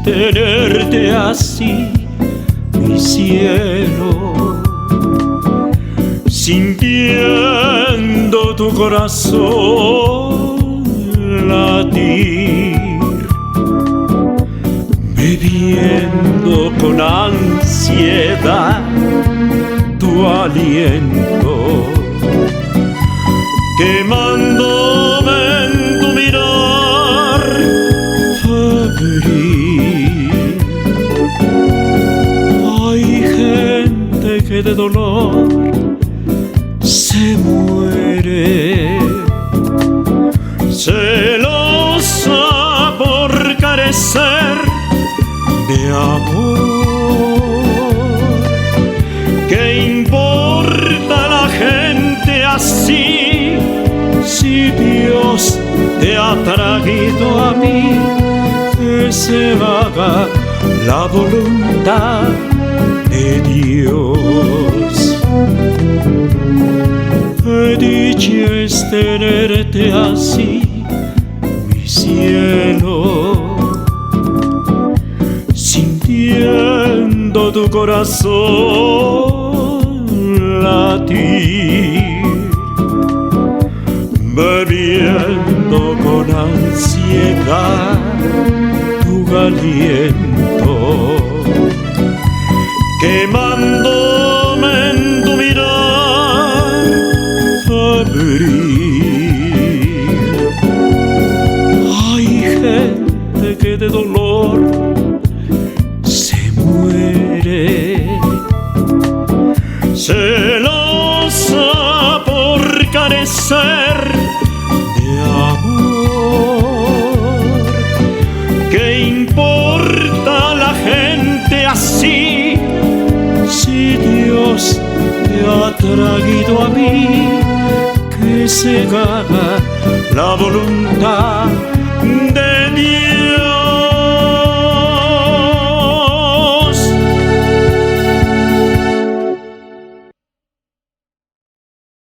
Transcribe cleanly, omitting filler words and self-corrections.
tenerte así, mi cielo, sintiendo tu corazón latir, bebiendo con ansiedad tu aliento, quemándome en tu mirar febril. Hay gente que de dolor se muere, celosa por carecer de amor. ¿Qué importa la gente así si Dios te ha traído a mí? Que se haga la voluntad de Dios. Qué dicha es tenerte así, mi cielo, sintiendo tu corazón latir, bebiendo con ansiedad tu aliento, quemándome en tu mirar febril. Hay gente que de dolor se muere, celosa por carecer de amor. ¿Qué importa la gente así si Dios te ha traído a mí? Que se haga la voluntad de Dios.